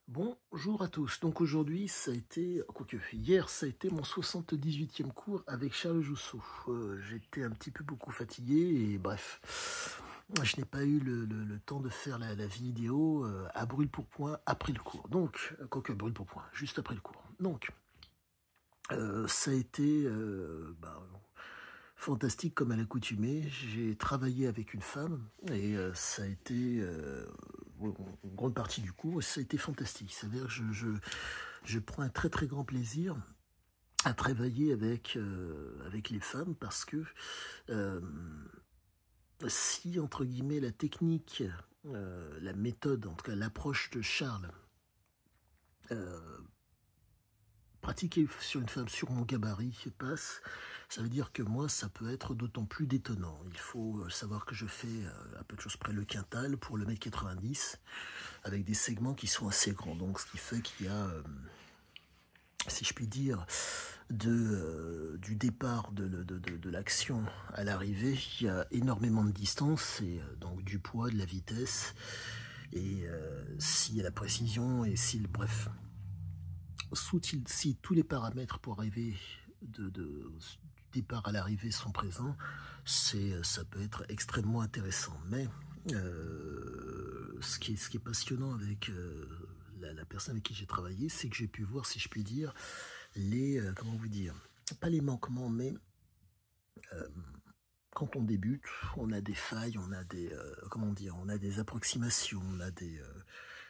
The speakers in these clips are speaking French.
Bonjour à tous. Donc aujourd'hui, ça a été, quoique hier, ça a été mon 78e cours avec Charles Jousseau. J'étais un petit peu beaucoup fatigué et bref, je n'ai pas eu le temps de faire la vidéo à brûle pour point après le cours. Donc, quoique brûle pour point, juste après le cours. Donc, ça a été fantastique comme à l'accoutumée. J'ai travaillé avec une femme et ça a été une grande partie du cours. Ça a été fantastique. C'est-à-dire que je prends un très très grand plaisir à travailler avec les femmes parce que euh, si, entre guillemets, la technique, la méthode, en tout cas l'approche de Charles, euh, pratiquer sur une femme sur mon gabarit passe, ça veut dire que moi, ça peut être d'autant plus détonnant. Il faut savoir que je fais à peu de choses près le quintal pour le mètre 90, avec des segments qui sont assez grands. Donc, ce qui fait qu'il y a, si je puis dire, du départ de l'action à l'arrivée, il y a énormément de distance, et donc du poids, de la vitesse, et si la précision, et si, bref, si tous les paramètres pour arriver du départ à l'arrivée sont présents, ça peut être extrêmement intéressant. Mais ce qui est passionnant avec la personne avec qui j'ai travaillé, c'est que j'ai pu voir, si je puis dire, comment vous dire, pas les manquements, mais quand on débute, on a des failles, on a comment dire, on a des approximations, on a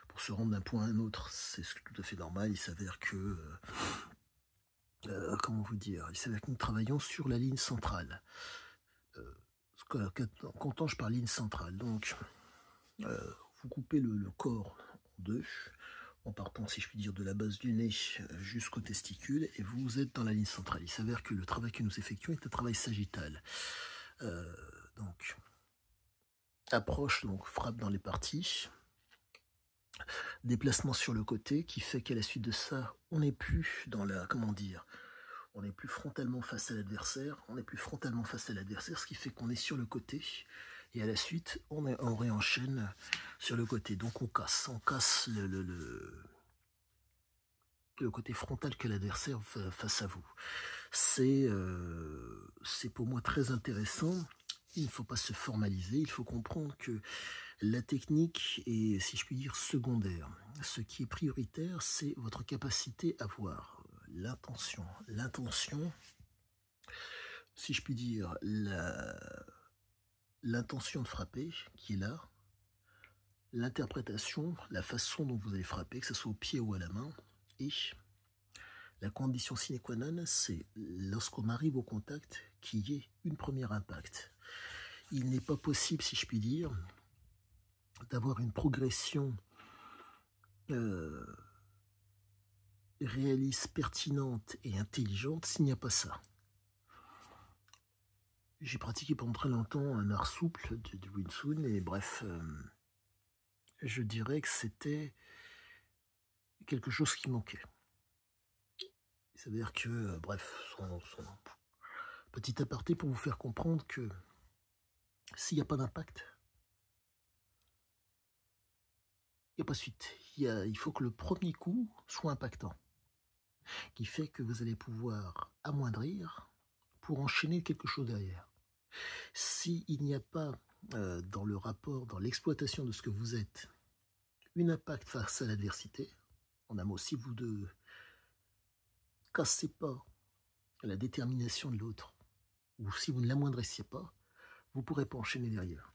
pour se rendre d'un point à un autre, c'est tout à fait normal. Il s'avère que comment vous dire, il s'avère que nous travaillons sur la ligne centrale. Quand je parle ligne centrale, donc vous coupez le corps en deux, en partant, si je puis dire, de la base du nez jusqu'au testicule, et vous êtes dans la ligne centrale. Il s'avère que le travail que nous effectuons est un travail sagittal. Donc, approche, donc frappe dans les parties, déplacement sur le côté, qui fait qu'à la suite de ça, on n'est plus dans la, comment dire, on n'est plus frontalement face à l'adversaire, ce qui fait qu'on est sur le côté, et à la suite, on réenchaîne sur le côté. Donc on casse le côté frontal que l'adversaire face à vous. C'est pour moi très intéressant. Il ne faut pas se formaliser, il faut comprendre que la technique est, si je puis dire, secondaire. Ce qui est prioritaire, c'est votre capacité à voir l'intention. L'intention, si je puis dire, l'intention de frapper qui est là, l'interprétation, la façon dont vous allez frapper, que ce soit au pied ou à la main, et la condition sine qua non, c'est lorsqu'on arrive au contact qu'il y ait une première impact. Il n'est pas possible, si je puis dire, d'avoir une progression réaliste, pertinente et intelligente s'il n'y a pas ça. J'ai pratiqué pendant très longtemps un art souple du Wing Chun et bref, je dirais que c'était quelque chose qui manquait. C'est-à-dire que, bref, son petit aparté pour vous faire comprendre que s'il n'y a pas d'impact, il n'y a pas de suite. Il faut que le premier coup soit impactant, qui fait que vous allez pouvoir amoindrir pour enchaîner quelque chose derrière. S'il n'y a pas dans le rapport, dans l'exploitation de ce que vous êtes, une impact face à l'adversité, en un mot, si vous ne cassez pas la détermination de l'autre, ou si vous ne l'amoindrissiez pas, vous ne pourrez pas enchaîner derrière.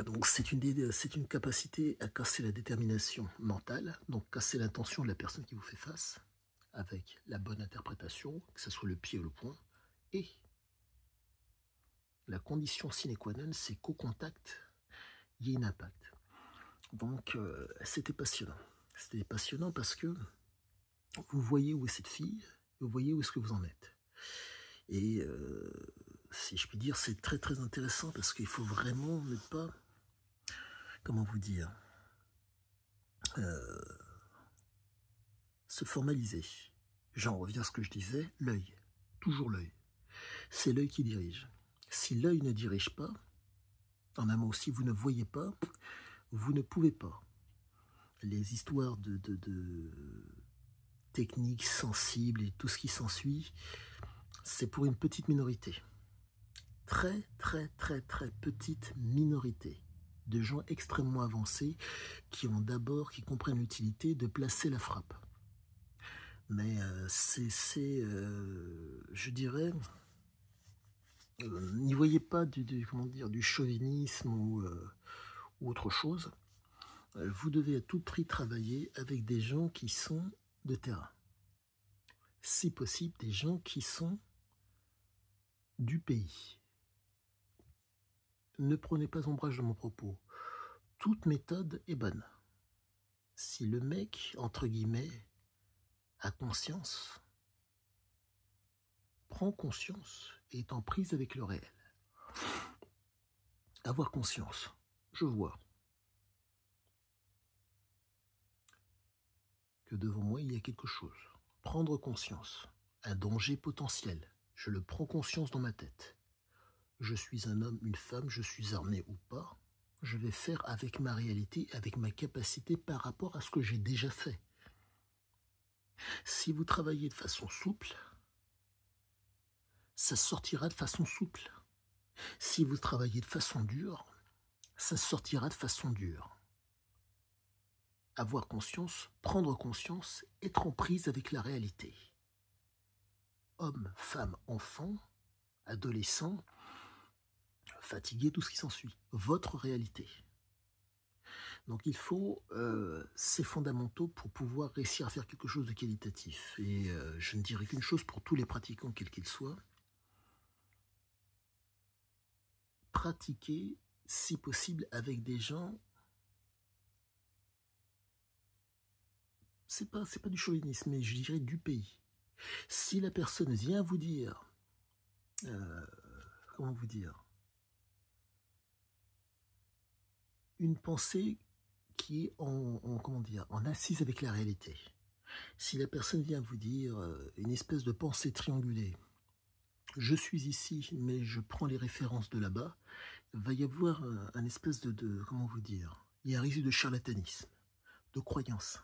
Donc c'est une capacité à casser la détermination mentale, donc casser l'intention de la personne qui vous fait face, avec la bonne interprétation, que ce soit le pied ou le poing, et la condition sine qua non, c'est qu'au contact, il y ait un impact. Donc c'était passionnant. C'était passionnant parce que vous voyez où est cette fille, vous voyez où est-ce que vous en êtes. Et si je puis dire, c'est très très intéressant parce qu'il faut vraiment ne pas, comment vous dire, se formaliser. J'en reviens à ce que je disais, l'œil, toujours l'œil. C'est l'œil qui dirige. Si l'œil ne dirige pas, en un mot, si vous ne voyez pas, vous ne pouvez pas. les histoires de techniques sensibles et tout ce qui s'ensuit, c'est pour une petite minorité. Très, très, très, très petite minorité de gens extrêmement avancés qui comprennent l'utilité de placer la frappe. Mais je dirais, n'y voyez pas du chauvinisme ou autre chose. Vous devez à tout prix travailler avec des gens qui sont de terrain. Si possible, des gens qui sont du pays. Ne prenez pas ombrage de mon propos. Toute méthode est bonne. Si le mec, entre guillemets, a conscience, prend conscience et est en prise avec le réel. Avoir conscience, je vois que devant moi il y a quelque chose. Prendre conscience, un danger potentiel. Je le prends conscience dans ma tête. Je suis un homme, une femme, je suis armé ou pas. Je vais faire avec ma réalité, avec ma capacité par rapport à ce que j'ai déjà fait. Si vous travaillez de façon souple, ça sortira de façon souple. Si vous travaillez de façon dure, ça sortira de façon dure. Avoir conscience, prendre conscience, être en prise avec la réalité. Hommes, femmes, enfants, adolescents, fatigués, tout ce qui s'ensuit. Votre réalité. Donc il faut ces fondamentaux pour pouvoir réussir à faire quelque chose de qualitatif. Et je ne dirais qu'une chose pour tous les pratiquants, quels qu'ils soient. Pratiquer, si possible, avec des gens. C'est pas du chauvinisme, mais je dirais du pays. Si la personne vient vous dire, comment vous dire, une pensée qui est en assise avec la réalité. Si la personne vient vous dire une espèce de pensée triangulée, je suis ici, mais je prends les références de là-bas, il va y avoir un espèce comment vous dire, il y a un risque de charlatanisme, de croyance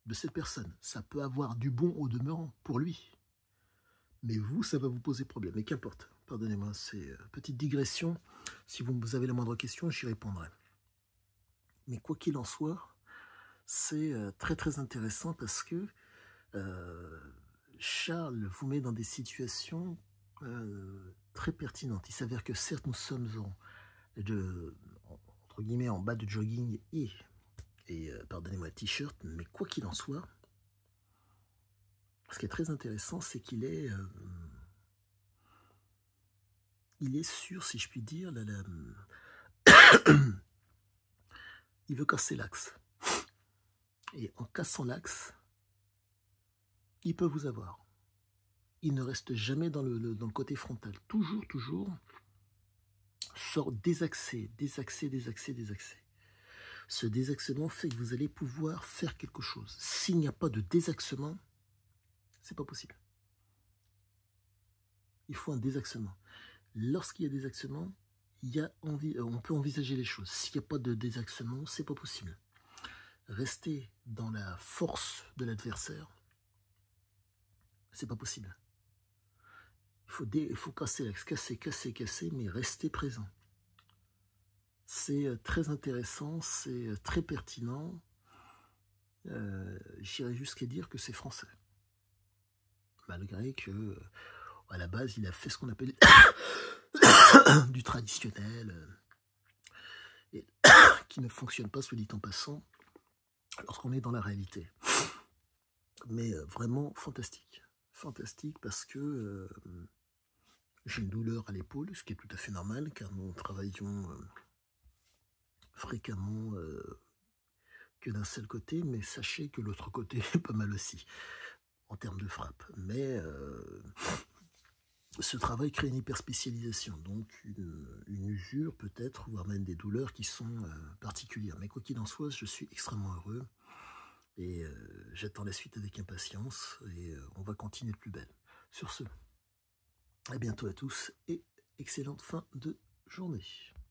de cette personne. Ça peut avoir du bon au demeurant pour lui, mais vous, ça va vous poser problème. Mais qu'importe, pardonnez-moi, c'est petite digression. Si vous avez la moindre question, j'y répondrai. Mais quoi qu'il en soit, c'est très très intéressant parce que Charles vous met dans des situations très pertinentes. Il s'avère que certes nous sommes entre guillemets en bas de jogging et pardonnez-moi, t-shirt, mais quoi qu'il en soit, ce qui est très intéressant, c'est qu'il est sûr, si je puis dire, il veut casser l'axe. Et en cassant l'axe, il peut vous avoir. Il ne reste jamais dans le côté frontal. Toujours, sort désaxé. Ce désaxement fait que vous allez pouvoir faire quelque chose. S'il n'y a pas de désaxement, c'est pas possible. Il faut un désaxement. Lorsqu'il y a désaxement, on peut envisager les choses. S'il n'y a pas de désaxement, c'est pas possible. Rester dans la force de l'adversaire, c'est pas possible. Il faut casser l'axe, casser, mais rester présent. C'est très intéressant, c'est très pertinent. J'irais jusqu'à dire que c'est français. Malgré que, à la base, il a fait ce qu'on appelle du traditionnel, et qui ne fonctionne pas, soit dit en passant, lorsqu'on est dans la réalité. Mais vraiment fantastique. Fantastique parce que j'ai une douleur à l'épaule, ce qui est tout à fait normal, car nous travaillons fréquemment que d'un seul côté, mais sachez que l'autre côté est pas mal aussi, en termes de frappe. Mais ce travail crée une hyperspécialisation, donc une usure peut-être, voire même des douleurs qui sont particulières. Mais quoi qu'il en soit, je suis extrêmement heureux et j'attends la suite avec impatience et on va continuer de plus belle. Sur ce, à bientôt à tous et excellente fin de journée.